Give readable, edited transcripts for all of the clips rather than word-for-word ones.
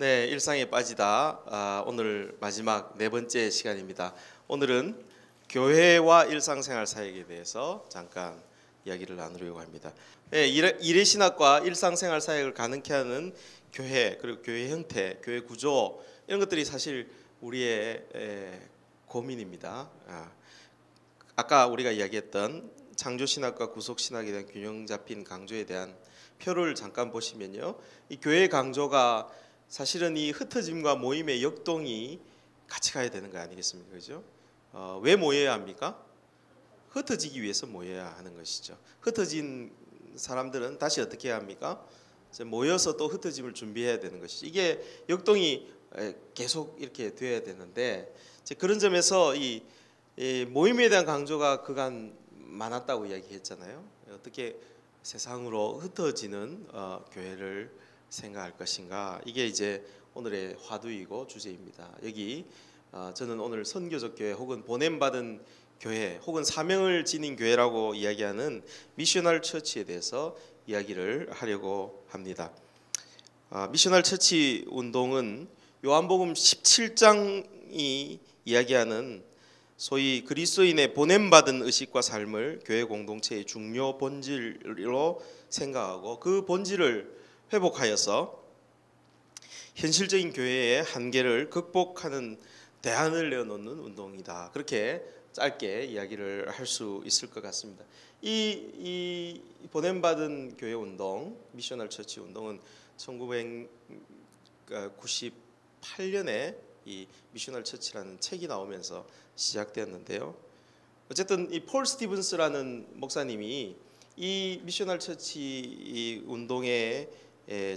네, 일상에 빠지다. 오늘 마지막 네 번째 시간입니다. 오늘은 교회와 일상생활 사역에 대해서 잠깐 이야기를 나누려고 합니다. 네, 일의 신학과 일상생활 사역을 가능케 하는 교회, 그리고 교회 형태, 교회 구조 이런 것들이 사실 우리의 고민입니다. 아까 우리가 이야기했던 창조신학과 구속신학에 대한 균형 잡힌 강조에 대한 표를 잠깐 보시면요, 이 교회의 강조가 사실은 이 흩어짐과 모임의 역동이 같이 가야 되는 거 아니겠습니까? 그죠? 왜 모여야 합니까? 흩어지기 위해서 모여야 하는 것이죠. 흩어진 사람들은 다시 어떻게 해야 합니까? 이제 모여서 또 흩어짐을 준비해야 되는 것이죠. 이게 역동이 계속 이렇게 돼야 되는데, 이제 그런 점에서 이 모임에 대한 강조가 그간 많았다고 이야기했잖아요. 어떻게 세상으로 흩어지는 교회를 생각할 것인가, 이게 이제 오늘의 화두이고 주제입니다. 여기 저는 오늘 선교적 교회 혹은 보냄받은 교회 혹은 사명을 지닌 교회라고 이야기하는 미셔널 처치에 대해서 이야기를 하려고 합니다. 미셔널 처치 운동은 요한복음 17장이 이야기하는 소위 그리스도인의 보냄받은 의식과 삶을 교회 공동체의 중요 본질로 생각하고 그 본질을 회복하여서 현실적인 교회의 한계를 극복하는 대안을 내어놓는 운동이다. 그렇게 짧게 이야기를 할 수 있을 것 같습니다. 이 보냄받은 교회 운동, 미셔널 처치 운동은 1998년에 이 미셔널 처치라는 책이 나오면서 시작되었는데요. 어쨌든 이 폴 스티븐스라는 목사님이 이 미셔널 처치 운동의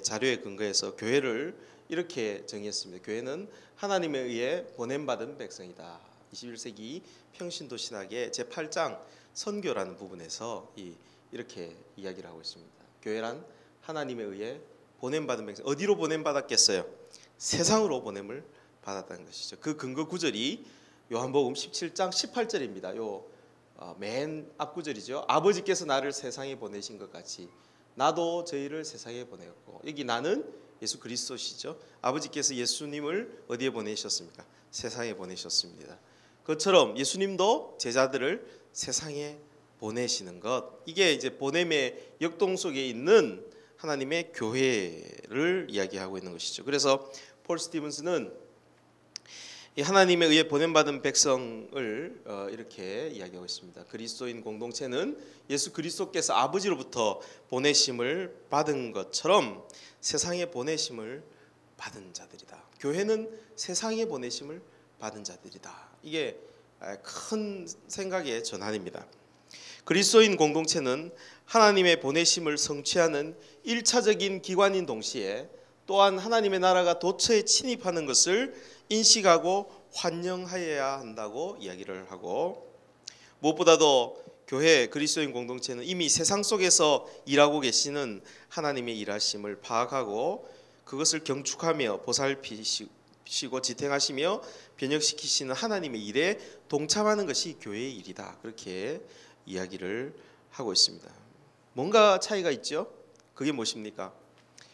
자료에 근거해서 교회를 이렇게 정의했습니다. 교회는 하나님에 의해 보냄받은 백성이다. 21세기 평신도 신학의 제8장 선교라는 부분에서 이렇게 이야기를 하고 있습니다. 교회란 하나님에 의해 보냄받은 백성. 어디로 보냄받았겠어요? 세상으로 보냄을 받았다는 것이죠. 그 근거 구절이 요한복음 17장 18절입니다. 맨 앞구절이죠. 아버지께서 나를 세상에 보내신 것 같이 나도 저희를 세상에 보내었고, 여기 나는 예수 그리스도시죠. 아버지께서 예수님을 어디에 보내셨습니까? 세상에 보내셨습니다. 그것처럼 예수님도 제자들을 세상에 보내시는 것, 이게 이제 보냄의 역동 속에 있는 하나님의 교회를 이야기하고 있는 것이죠. 그래서 폴 스티븐스는 이 하나님에 의해 보냄받은 백성을 이렇게 이야기하고 있습니다. 그리스도인 공동체는 예수 그리스도께서 아버지로부터 보내심을 받은 것처럼 세상에 보내심을 받은 자들이다. 교회는 세상에 보내심을 받은 자들이다. 이게 큰 생각의 전환입니다. 그리스도인 공동체는 하나님의 보내심을 성취하는 1차적인 기관인 동시에 또한 하나님의 나라가 도처에 침입하는 것을 인식하고 환영하여야 한다고 이야기를 하고, 무엇보다도 교회 그리스도인 공동체는 이미 세상 속에서 일하고 계시는 하나님의 일하심을 파악하고 그것을 경축하며 보살피시고 지탱하시며 변혁시키시는 하나님의 일에 동참하는 것이 교회의 일이다. 그렇게 이야기를 하고 있습니다. 뭔가 차이가 있죠? 그게 무엇입니까?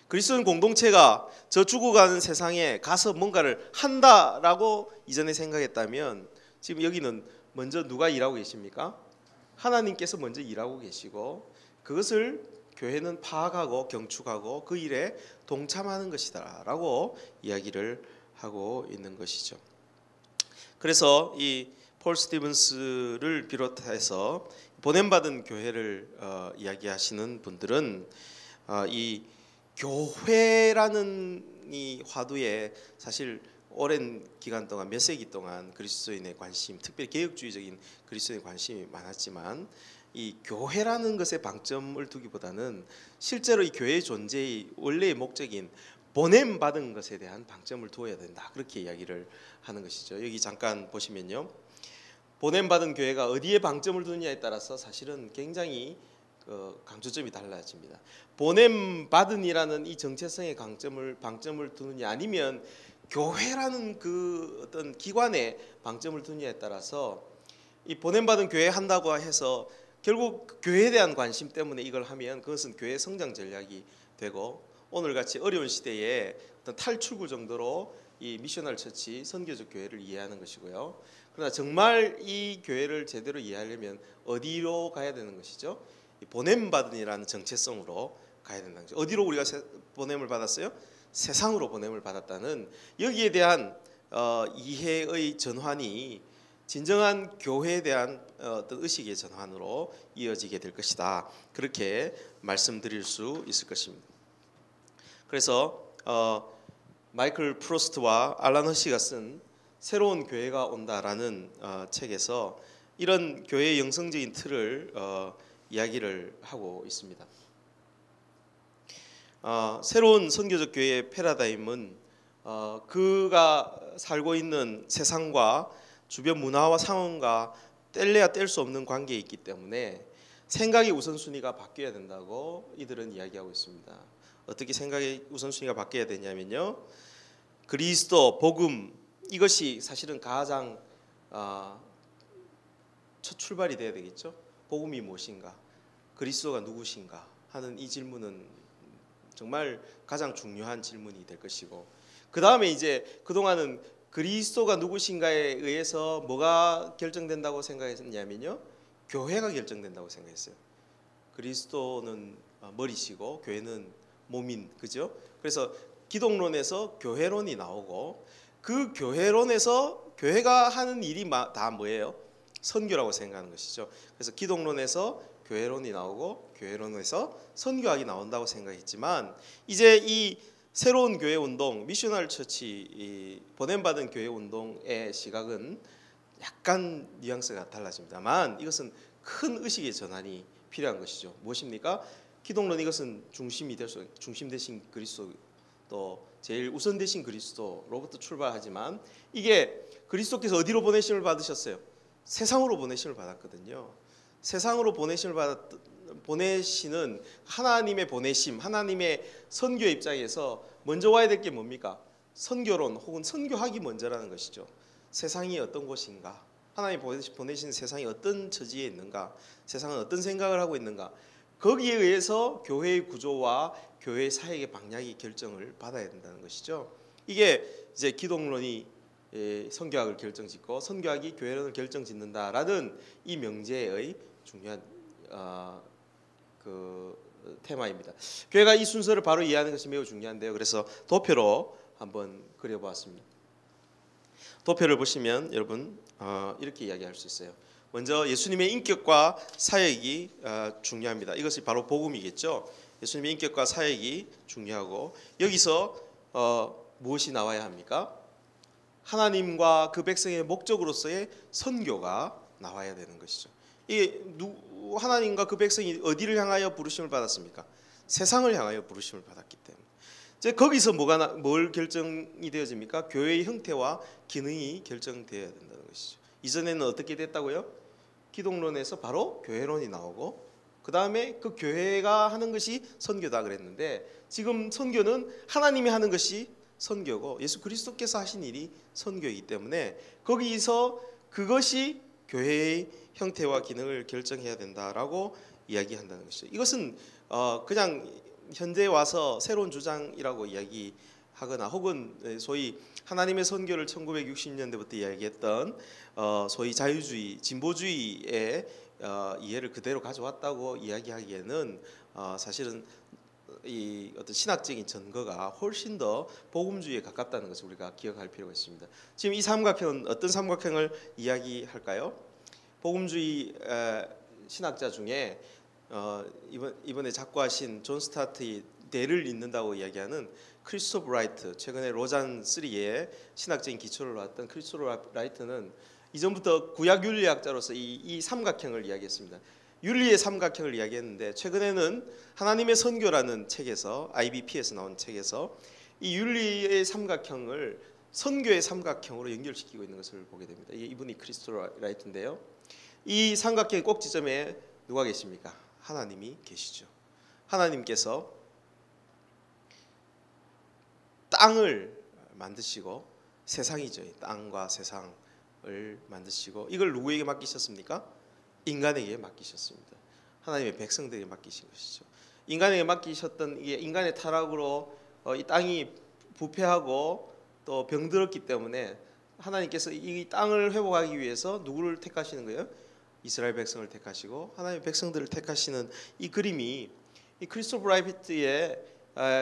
그리스도인 공동체가 저 죽어가는 세상에 가서 뭔가를 한다라고 이전에 생각했다면, 지금 여기는 먼저 누가 일하고 계십니까? 하나님께서 먼저 일하고 계시고 그것을 교회는 파악하고 경축하고 그 일에 동참하는 것이다 라고 이야기를 하고 있는 것이죠. 그래서 이 폴 스티븐스를 비롯해서 보냄받은 교회를 이야기하시는 분들은 이 교회라는 이 화두에 사실 오랜 기간 동안, 몇 세기 동안 그리스도인의 관심, 특별히 개혁주의적인 그리스도인의 관심이 많았지만, 이 교회라는 것에 방점을 두기보다는 실제로 이 교회의 존재의 원래의 목적인 보냄받은 것에 대한 방점을 두어야 된다. 그렇게 이야기를 하는 것이죠. 여기 잠깐 보시면요, 보냄받은 교회가 어디에 방점을 두느냐에 따라서 사실은 굉장히 강조점이 달라집니다. 보냄받은이라는 이 정체성의 방점을 두느냐, 아니면 교회라는 그 어떤 기관에 방점을 두느냐에 따라서 이 보냄받은 교회 한다고 해서 결국 교회에 대한 관심 때문에 이걸 하면 그것은 교회 성장 전략이 되고, 오늘같이 어려운 시대에 어떤 탈출구 정도로 이 미셔널 처치 선교적 교회를 이해하는 것이고요. 그러나 정말 이 교회를 제대로 이해하려면 어디로 가야 되는 것이죠? 보냄 받은이라는 정체성으로 가야 된다는 거죠. 어디로 우리가 보냄을 받았어요? 세상으로 보냄을 받았다는 여기에 대한 이해의 전환이 진정한 교회에 대한 어떤 의식의 전환으로 이어지게 될 것이다. 그렇게 말씀드릴 수 있을 것입니다. 그래서 마이클 프로스트와 알란 허시가 쓴 새로운 교회가 온다라는 책에서 이런 교회의 영성적인 틀을 이야기를 하고 있습니다. 새로운 선교적 교회의 패러다임은 그가 살고 있는 세상과 주변 문화와 상황과 뗄래야 뗄 수 없는 관계에 있기 때문에 생각의 우선순위가 바뀌어야 된다고 이들은 이야기하고 있습니다. 어떻게 생각의 우선순위가 바뀌어야 되냐면요, 그리스도, 복음, 이것이 사실은 가장 첫 출발이 돼야 되겠죠. 복음이 무엇인가, 그리스도가 누구신가 하는 이 질문은 정말 가장 중요한 질문이 될 것이고, 그 다음에 이제 그동안은 그리스도가 누구신가에 의해서 뭐가 결정된다고 생각했냐면요, 교회가 결정된다고 생각했어요. 그리스도는 머리시고 교회는 몸인, 그죠? 그래서 기독론에서 교회론이 나오고, 그 교회론에서 교회가 하는 일이 다 뭐예요? 선교라고 생각하는 것이죠. 그래서 기독론에서 교회론이 나오고 교회론에서 선교학이 나온다고 생각했지만, 이제 이 새로운 교회 운동, 미셔널 처치, 보냄받은 교회 운동의 시각은 약간 뉘앙스가 달라집니다만 이것은 큰 의식의 전환이 필요한 것이죠. 무엇입니까? 기독론, 이것은 중심 대신 그리스도, 또 제일 우선 되신 그리스도로부터 출발하지만, 이게 그리스도께서 어디로 보내심을 받으셨어요? 세상으로 보내심을 받았거든요. 세상으로 보내시는 하나님의 보내심, 하나님의 선교 입장에서 먼저 와야 될 게 뭡니까? 선교론 혹은 선교학이 먼저라는 것이죠. 세상이 어떤 곳인가, 하나님 보내신 세상이 어떤 처지에 있는가, 세상은 어떤 생각을 하고 있는가, 거기에 의해서 교회의 구조와 교회 사역의 방향이 결정을 받아야 된다는 것이죠. 이게 이제 기독론이 선교학을 결정짓고 선교학이 교회론을 결정짓는다라는 이 명제의 중요한 그 테마입니다. 교회가 이 순서를 바로 이해하는 것이 매우 중요한데요. 그래서 도표로 한번 그려보았습니다. 도표를 보시면 여러분 이렇게 이야기할 수 있어요. 먼저 예수님의 인격과 사역이 중요합니다. 이것이 바로 복음이겠죠. 예수님의 인격과 사역이 중요하고, 여기서 무엇이 나와야 합니까? 하나님과 그 백성의 목적으로서의 선교가 나와야 되는 것이죠. 이게 하나님과 그 백성이 어디를 향하여 부르심을 받았습니까? 세상을 향하여 부르심을 받았기 때문에 이제 거기서 뭘 결정이 되어집니까? 교회의 형태와 기능이 결정되어야 된다는 것이죠. 이전에는 어떻게 됐다고요? 기독론에서 바로 교회론이 나오고, 그 다음에 그 교회가 하는 것이 선교다 그랬는데, 지금 선교는 하나님이 하는 것이 선교고 예수 그리스도께서 하신 일이 선교이기 때문에 거기서 그것이 교회의 형태와 기능을 결정해야 된다라고 이야기한다는 것이죠. 이것은 그냥 현재 와서 새로운 주장이라고 이야기하거나, 혹은 소위 하나님의 선교를 1960년대부터 이야기했던 소위 자유주의, 진보주의의 이해를 그대로 가져왔다고 이야기하기에는 사실은 이 어떤 신학적인 근거가 훨씬 더 복음주의에 가깝다는 것을 우리가 기억할 필요가 있습니다. 지금 이 삼각형은 어떤 삼각형을 이야기할까요? 복음주의 신학자 중에 이번에 작고하신 존 스타트의 대를 잇는다고 이야기하는 크리스토프 라이트, 최근에 로잔 3의 신학적인 기초를 놓았던 크리스토프 라이트는 이전부터 구약 윤리학자로서 이 삼각형을 이야기했습니다. 윤리의 삼각형을 이야기했는데, 최근에는 하나님의 선교라는 책에서, IBP에서 나온 책에서 이 윤리의 삼각형을 선교의 삼각형으로 연결시키고 있는 것을 보게 됩니다. 이분이 크리스토프 라이트인데요. 이 삼각형의 꼭 지점에 누가 계십니까? 하나님이 계시죠. 하나님께서 땅을 만드시고, 세상이죠. 땅과 세상을 만드시고, 이걸 누구에게 맡기셨습니까? 인간에게 맡기셨습니다. 하나님의 백성들에게 맡기신 것이죠. 인간에게 맡기셨던 이게 인간의 타락으로 이 땅이 부패하고 또 병들었기 때문에 하나님께서 이 땅을 회복하기 위해서 누구를 택하시는 거예요? 이스라엘 백성을 택하시고 하나님의 백성들을 택하시는 이 그림이 이 크리스토퍼 라이피트의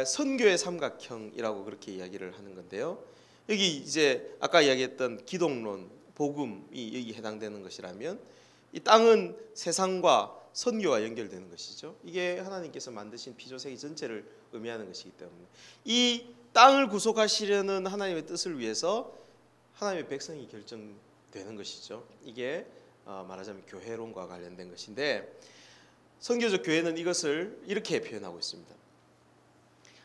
선교의 삼각형이라고 그렇게 이야기를 하는 건데요. 여기 이제 아까 이야기했던 기독론, 복음이 여기 해당되는 것이라면 이 땅은 세상과 선교와 연결되는 것이죠. 이게 하나님께서 만드신 피조세계 전체를 의미하는 것이기 때문에 이 땅을 구속하시려는 하나님의 뜻을 위해서 하나님의 백성이 결정되는 것이죠. 이게 말하자면 교회론과 관련된 것인데 선교적 교회는 이것을 이렇게 표현하고 있습니다.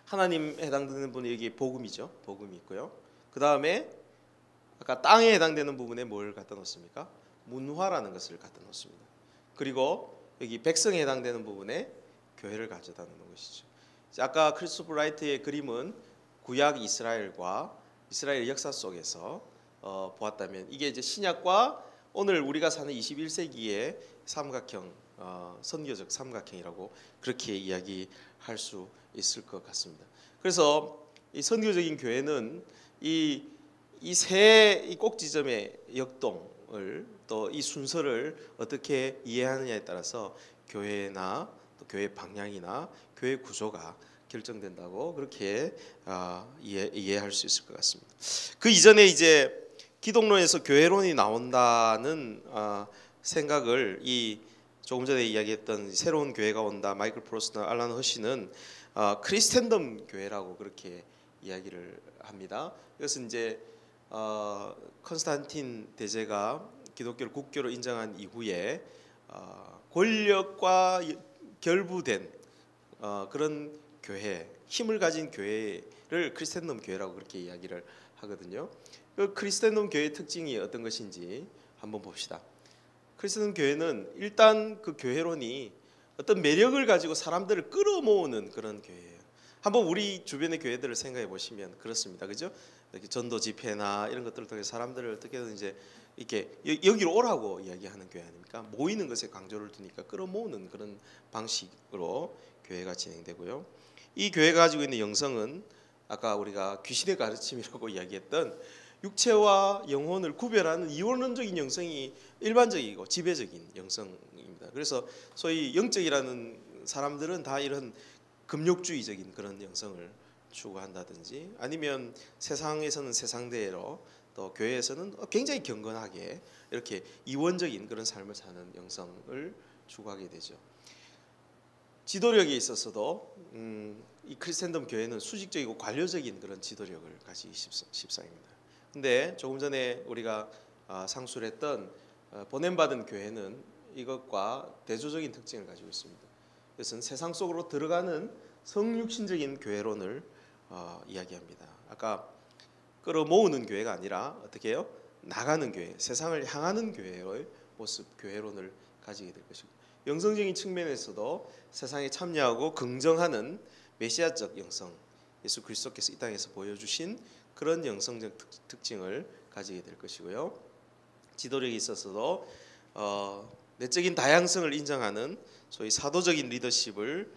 하나님 해당되는 분이 여기 복음이죠. 복음이 있고요. 그 다음에 아까 땅에 해당되는 부분에 뭘 갖다 놓습니까? 문화라는 것을 갖다 놓습니다. 그리고 여기 백성에 해당되는 부분에 교회를 가져다 놓는 것이죠. 아까 크리스토퍼 라이트의 그림은 구약 이스라엘과 이스라엘 역사 속에서 보았다면 이게 이제 신약과 오늘 우리가 사는 21세기의 삼각형, 선교적 삼각형이라고 그렇게 이야기할 수 있을 것 같습니다. 그래서 이 선교적인 교회는 이 세 꼭지점의 역동을 또 이 순서를 어떻게 이해하느냐에 따라서 교회나 또 교회 방향이나 교회 구조가 결정된다고 그렇게 이해할 수 있을 것 같습니다. 그 이전에 이제 기독론에서 교회론이 나온다는 생각을 이 조금 전에 이야기했던 새로운 교회가 온다 마이클 프로스나 알란 허시는 크리스텐덤 교회라고 그렇게 이야기를 합니다. 이것은 이제 컨스탄틴 대제가 기독교를 국교로 인정한 이후에 권력과 결부된 그런 교회, 힘을 가진 교회를 크리스텐덤 교회라고 그렇게 이야기를 하거든요. 그 크리스텐덤 교회의 특징이 어떤 것인지 한번 봅시다. 크리스텐덤 교회는 일단 그 교회론이 어떤 매력을 가지고 사람들을 끌어모으는 그런 교회예요. 한번 우리 주변의 교회들을 생각해 보시면 그렇습니다. 그죠? 이렇게 전도 집회나 이런 것들을 통해 사람들을 어떻게든 이제 이렇게 여기로 오라고 이야기하는 교회 아닙니까? 모이는 것에 강조를 두니까 끌어모으는 그런 방식으로 교회가 진행되고요. 이 교회가 가지고 있는 영성은 아까 우리가 귀신의 가르침이라고 이야기했던 육체와 영혼을 구별하는 이원론적인 영성이 일반적이고 지배적인 영성입니다. 그래서 소위 영적이라는 사람들은 다 이런 금욕주의적인 그런 영성을 추구한다든지 아니면 세상에서는 세상대로 또 교회에서는 굉장히 경건하게 이렇게 이원적인 그런 삶을 사는 영성을 추구하게 되죠. 지도력에 있어서도 이 크리스텐덤 교회는 수직적이고 관료적인 그런 지도력을 가지기 십상입니다. 근데 조금 전에 우리가 상술했던 보냄받은 교회는 이것과 대조적인 특징을 가지고 있습니다. 그것은 세상 속으로 들어가는 성육신적인 교회론을 이야기합니다. 아까 끌어모으는 교회가 아니라 어떻게 해요? 나가는 교회, 세상을 향하는 교회의 모습, 교회론을 가지게 될 것입니다. 영성적인 측면에서도 세상에 참여하고 긍정하는 메시아적 영성, 예수 그리스도께서 이 땅에서 보여주신 그런 영성적 특징을 가지게 될 것이고요. 지도력에 있어서도 내적인 다양성을 인정하는 소위 사도적인 리더십을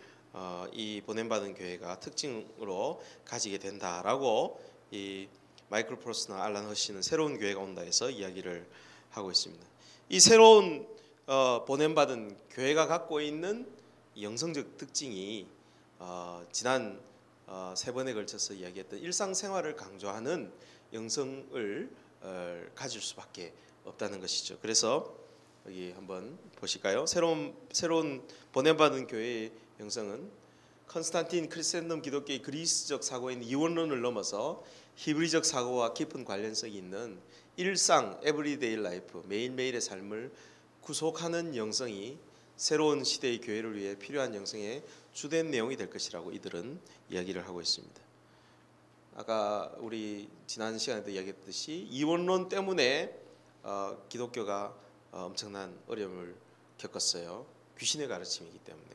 이 보냄받은 교회가 특징으로 가지게 된다라고 이 마이클 프로스나 알란 허시는 새로운 교회가 온다 해서 이야기를 하고 있습니다. 이 새로운 보냄받은 교회가 갖고 있는 영성적 특징이 지난 세 번에 걸쳐서 이야기했던 일상생활을 강조하는 영성을 가질 수밖에 없다는 것이죠. 그래서 여기 한번 보실까요? 새로운 보냄받은 교회의 영성은 컨스탄틴 크리스텐덤 기독교의 그리스적 사고인 이원론을 넘어서 히브리적 사고와 깊은 관련성이 있는 일상 에브리데이 라이프 매일매일의 삶을 구속하는 영성이 새로운 시대의 교회를 위해 필요한 영성의 주된 내용이 될 것이라고 이들은 이야기를 하고 있습니다. 아까 우리 지난 시간에도 이야기했듯이 이원론 때문에 기독교가 엄청난 어려움을 겪었어요. 귀신의 가르침이기 때문에.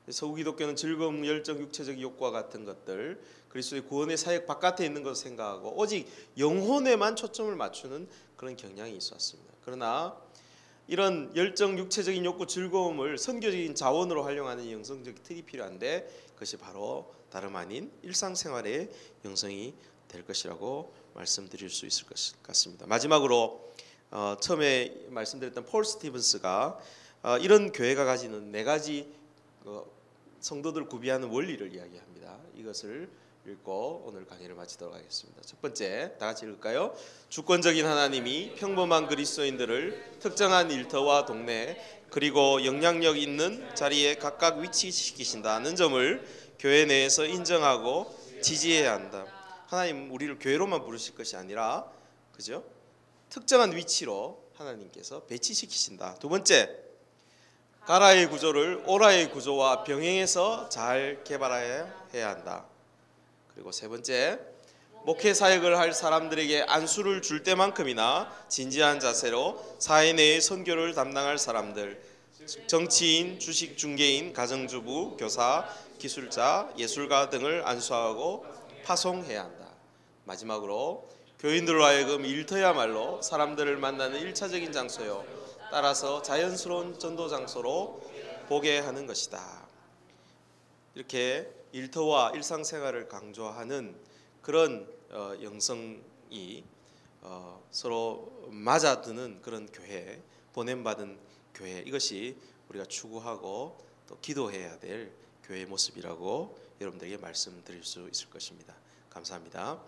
서구 기독교는 즐거움, 열정, 육체적 욕구와 같은 것들, 그리스도의 구원의 사역 바깥에 있는 것을 생각하고 오직 영혼에만 초점을 맞추는 그런 경향이 있었습니다. 그러나 이런 열정, 육체적인 욕구, 즐거움을 선교적인 자원으로 활용하는 영성적 틀이 필요한데 그것이 바로 다름 아닌 일상생활의 영성이 될 것이라고 말씀드릴 수 있을 것 같습니다. 마지막으로 처음에 말씀드렸던 폴 스티븐스가 이런 교회가 가지는 네 가지 성도들 구비하는 원리를 이야기합니다. 이것을 읽고 오늘 강의를 마치도록 하겠습니다. 첫 번째, 다 같이 읽을까요? 주권적인 하나님이 평범한 그리스도인들을 특정한 일터와 동네 그리고 영향력 있는 자리에 각각 위치시키신다는 점을 교회 내에서 인정하고 지지해야 한다. 하나님 우리를 교회로만 부르실 것이 아니라, 그죠? 특정한 위치로 하나님께서 배치시키신다. 두 번째, 가라의 구조를 오라의 구조와 병행해서 잘 개발해야 한다. 그리고 세 번째, 목회 사역을 할 사람들에게 안수를 줄 때만큼이나 진지한 자세로 사회 내의 선교를 담당할 사람들, 정치인, 주식 중개인, 가정주부, 교사, 기술자, 예술가 등을 안수하고 파송해야 한다. 마지막으로 교인들로 하여금 일터야말로 사람들을 만나는 일차적인 장소요, 따라서 자연스러운 전도 장소로 보게 하는 것이다. 이렇게 일터와 일상생활을 강조하는 그런 영성이 서로 맞아드는 그런 교회, 보냄받은 교회, 이것이 우리가 추구하고 또 기도해야 될 교회의 모습이라고 여러분들에게 말씀드릴 수 있을 것입니다. 감사합니다.